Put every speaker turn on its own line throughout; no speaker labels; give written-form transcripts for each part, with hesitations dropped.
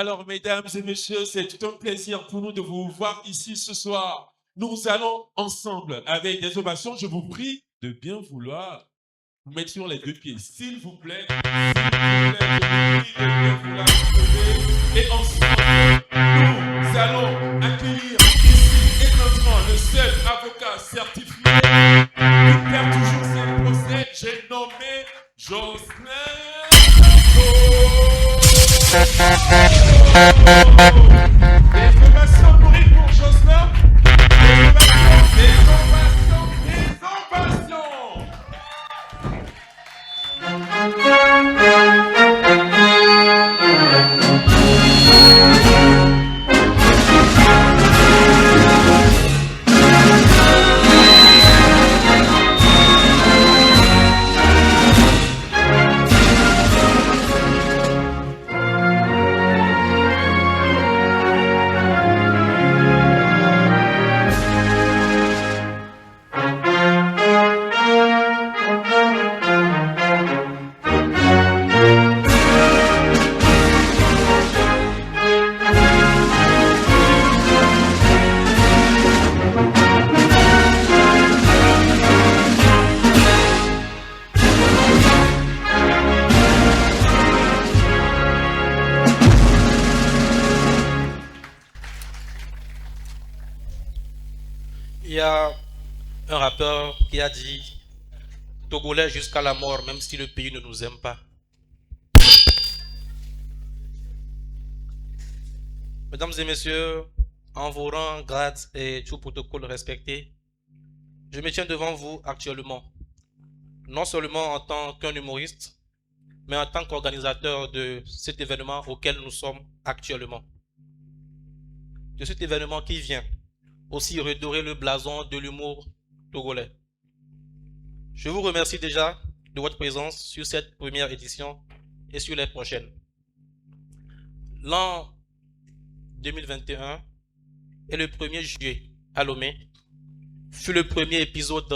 Alors, mesdames et messieurs, c'est tout un plaisir pour nous de vous voir ici ce soir. Nous allons ensemble, avec des ovations, je vous prie de bien vouloir vous mettre sur les deux pieds, s'il vous plaît. S'il vous plaît, je vous prie de bien vouloir vous lever. Et ensemble, nous allons accueillir ici et maintenant le seul avocat certifié qui perd toujours ses procès. J'ai nommé Jocelyn. Des ovations nourries pour Jocelyn. Des ovations, des ovations.
Il y a un rappeur qui a dit Togolais jusqu'à la mort, même si le pays ne nous aime pas. Mesdames et messieurs, en vos rangs, grades et tout protocole respecté, je me tiens devant vous actuellement, non seulement en tant qu'un humoriste, mais en tant qu'organisateur de cet événement auquel nous sommes actuellement. De cet événement qui vient aussi redorer le blason de l'humour togolais. Je vous remercie déjà de votre présence sur cette première édition et sur les prochaines. L'an 2021 et le 1er juillet à Lomé fut le premier épisode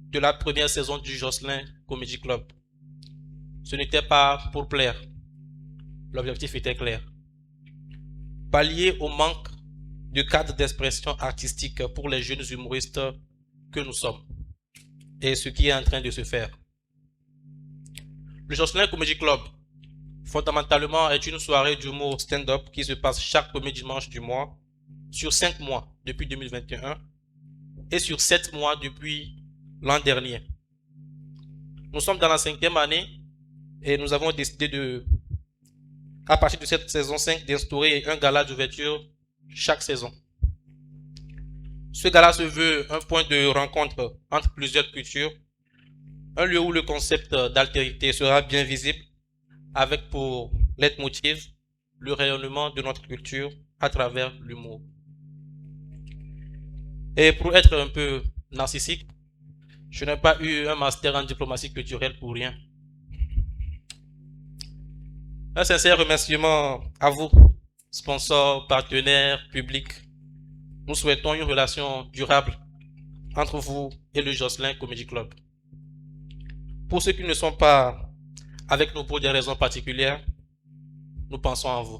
de la première saison du Jocelyn Comedy Club. Ce n'était pas pour plaire. L'objectif était clair. Pallier au manque de cadre d'expression artistique pour les jeunes humoristes que nous sommes. Et ce qui est en train de se faire. Le Jocelyn Comedy Club, fondamentalement, est une soirée d'humour stand-up qui se passe chaque premier dimanche du mois, sur 5 mois depuis 2021 et sur 7 mois depuis l'an dernier. Nous sommes dans la 5e année et nous avons décidé à partir de cette saison 5, d'instaurer un gala d'ouverture chaque saison. Ce gala se veut un point de rencontre entre plusieurs cultures, un lieu où le concept d'altérité sera bien visible, avec pour leitmotiv le rayonnement de notre culture à travers l'humour. Et pour être un peu narcissique, je n'ai pas eu un master en diplomatie culturelle pour rien. Un sincère remerciement à vous, sponsors, partenaires, publics. Nous souhaitons une relation durable entre vous et le Jocelyn Comedy Club. Pour ceux qui ne sont pas avec nous pour des raisons particulières, nous pensons à vous.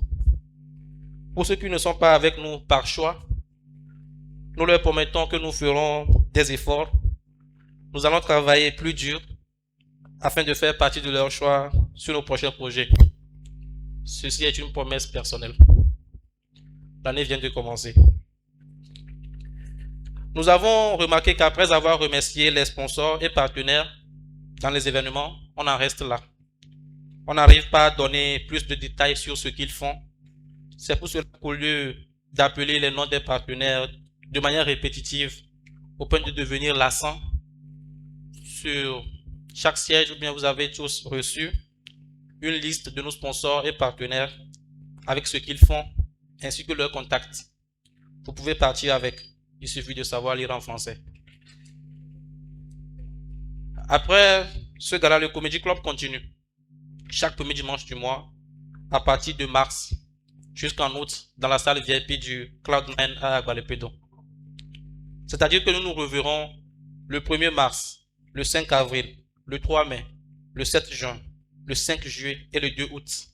Pour ceux qui ne sont pas avec nous par choix, nous leur promettons que nous ferons des efforts. Nous allons travailler plus dur afin de faire partie de leur choix sur nos prochains projets. Ceci est une promesse personnelle. L'année vient de commencer. Nous avons remarqué qu'après avoir remercié les sponsors et partenaires dans les événements, on en reste là. On n'arrive pas à donner plus de détails sur ce qu'ils font. C'est pour cela qu'au lieu d'appeler les noms des partenaires de manière répétitive, au point de devenir lassant, sur chaque siège, ou bien vous avez tous reçu une liste de nos sponsors et partenaires avec ce qu'ils font, ainsi que leurs contacts. Vous pouvez partir avec. Il suffit de savoir lire en français. Après ce gala, le Comedy Club continue. Chaque premier dimanche du mois, à partir de mars jusqu'en août, dans la salle VIP du Cloud9 à Agualepedo. C'est-à-dire que nous nous reverrons le 1er mars, le 5 avril, le 3 mai, le 7 juin, le 5 juillet et le 2 août.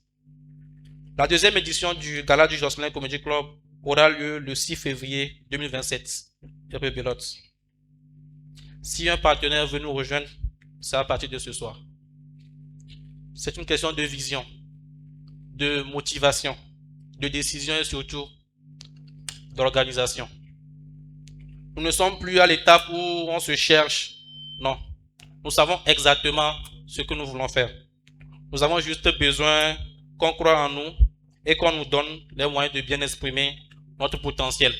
La deuxième édition du Gala du Jocelyn Comedy Club aura lieu le 6 février 2027. Rebelote. Si un partenaire veut nous rejoindre, c'est à partir de ce soir. C'est une question de vision, de motivation, de décision et surtout d'organisation. Nous ne sommes plus à l'étape où on se cherche. Non. Nous savons exactement ce que nous voulons faire. Nous avons juste besoin qu'on croie en nous et qu'on nous donne les moyens de bien exprimer notre potentiel.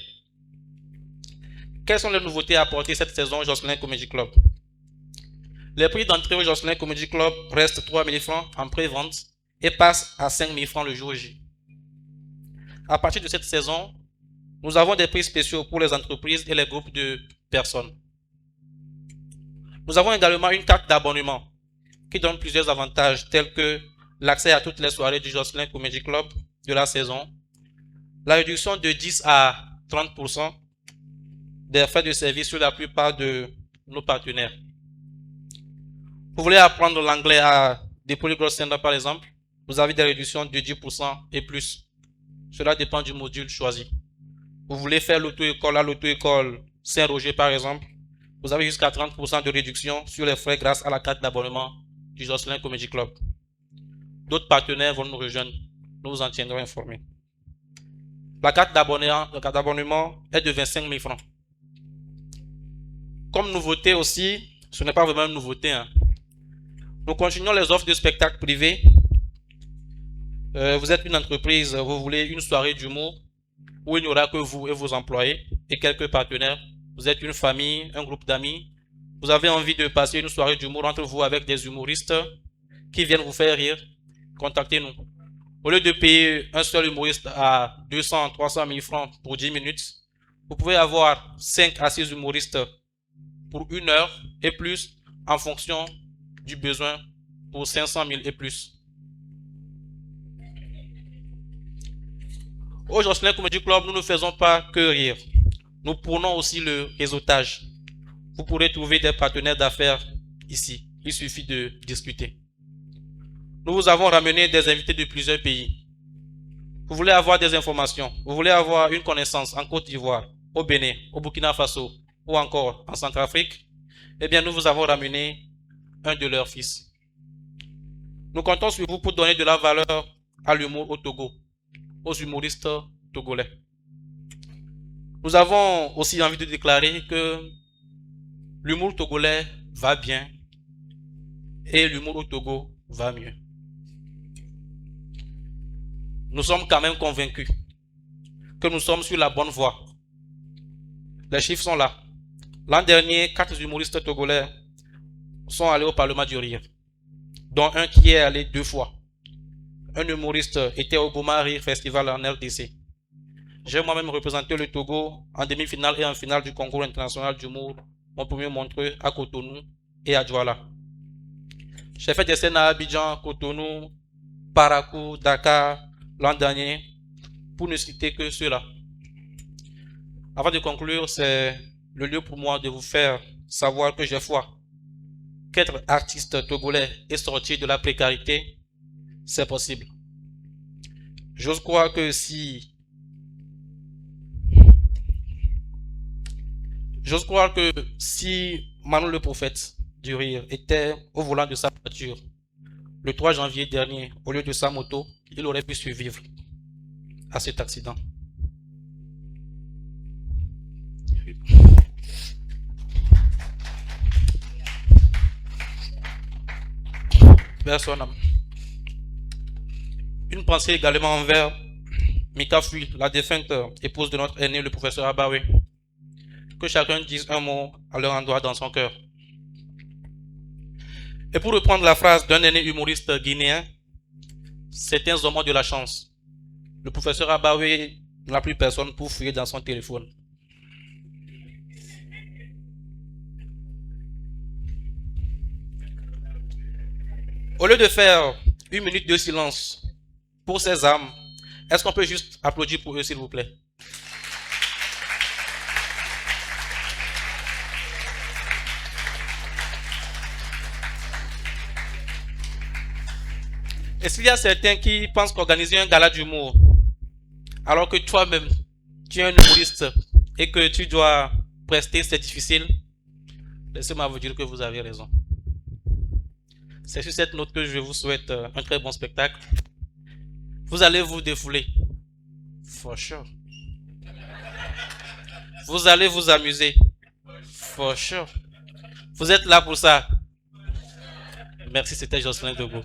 Quelles sont les nouveautés apportées cette saison au Jocelyn Comedy Club? Les prix d'entrée au Jocelyn Comedy Club restent 3 000 francs en pré-vente et passent à 5 000 francs le jour J. À partir de cette saison, nous avons des prix spéciaux pour les entreprises et les groupes de personnes. Nous avons également une carte d'abonnement qui donne plusieurs avantages tels que l'accès à toutes les soirées du Jocelyn Comedy Club de la saison, la réduction de 10 à 30% des frais de service sur la plupart de nos partenaires. Vous voulez apprendre l'anglais à des Polyglot Center par exemple, vous avez des réductions de 10% et plus. Cela dépend du module choisi. Vous voulez faire l'auto-école à l'auto-école Saint-Roger par exemple, vous avez jusqu'à 30% de réduction sur les frais grâce à la carte d'abonnement du Jocelyn Comedy Club. D'autres partenaires vont nous rejoindre, nous vous en tiendrons informés. La carte d'abonnement est de 25 000 francs. Comme nouveauté aussi, ce n'est pas vraiment une nouveauté. Nous continuons les offres de spectacles privés. Vous êtes une entreprise, vous voulez une soirée d'humour où il n'y aura que vous et vos employés et quelques partenaires. Vous êtes une famille, un groupe d'amis. Vous avez envie de passer une soirée d'humour entre vous avec des humoristes qui viennent vous faire rire. Contactez-nous. Au lieu de payer un seul humoriste à 200, 300 000 francs pour 10 minutes, vous pouvez avoir 5 à 6 humoristes pour 1 heure et plus en fonction du besoin pour 500 000 et plus. Au Jocelyn Comedy Club, nous ne faisons pas que rire. Nous prenons aussi le réseautage. Vous pourrez trouver des partenaires d'affaires ici. Il suffit de discuter. Nous vous avons ramené des invités de plusieurs pays. Vous voulez avoir des informations, vous voulez avoir une connaissance en Côte d'Ivoire, au Bénin, au Burkina Faso ou encore en Centrafrique, eh bien nous vous avons ramené un de leurs fils. Nous comptons sur vous pour donner de la valeur à l'humour au Togo, aux humoristes togolais. Nous avons aussi envie de déclarer que l'humour togolais va bien et l'humour au Togo va mieux. Nous sommes quand même convaincus que nous sommes sur la bonne voie. Les chiffres sont là. L'an dernier, 4 humoristes togolais sont allés au Parlement du Rire, dont un qui est allé 2 fois. Un humoriste était au Goma Rire Festival en RDC. J'ai moi-même représenté le Togo en demi-finale et en finale du concours international d'humour, mon premier montreux à Cotonou et à Douala. J'ai fait des scènes à Abidjan, Cotonou, Parakou, Dakar, l'an dernier, pour ne citer que ceux-là. Avant de conclure, c'est le lieu pour moi de vous faire savoir que j'ai foi. Qu'être artiste togolais et sortir de la précarité, c'est possible. J'ose croire que si Manon le prophète du rire était au volant de sa voiture le 3 janvier dernier, au lieu de sa moto, il aurait pu survivre à cet accident. Personne. Une pensée également envers Mika Fui, la défunte épouse de notre aîné, le professeur Abawe. Que chacun dise un mot à leur endroit dans son cœur. Et pour reprendre la phrase d'un aîné humoriste guinéen, certains hommes ont de la chance. Le professeur Abawe n'a plus personne pour fouiller dans son téléphone. Au lieu de faire 1 minute de silence pour ces âmes, est-ce qu'on peut juste applaudir pour eux, s'il vous plaît? Est-ce qu'il y a certains qui pensent qu'organiser un gala d'humour, alors que toi-même, tu es un humoriste et que tu dois prester, c'est difficile? Laissez-moi vous dire que vous avez raison. C'est sur cette note que je vous souhaite un très bon spectacle. Vous allez vous défouler. For sure. Vous allez vous amuser. For sure. Vous êtes là pour ça. Merci, c'était Jocelyn Debout.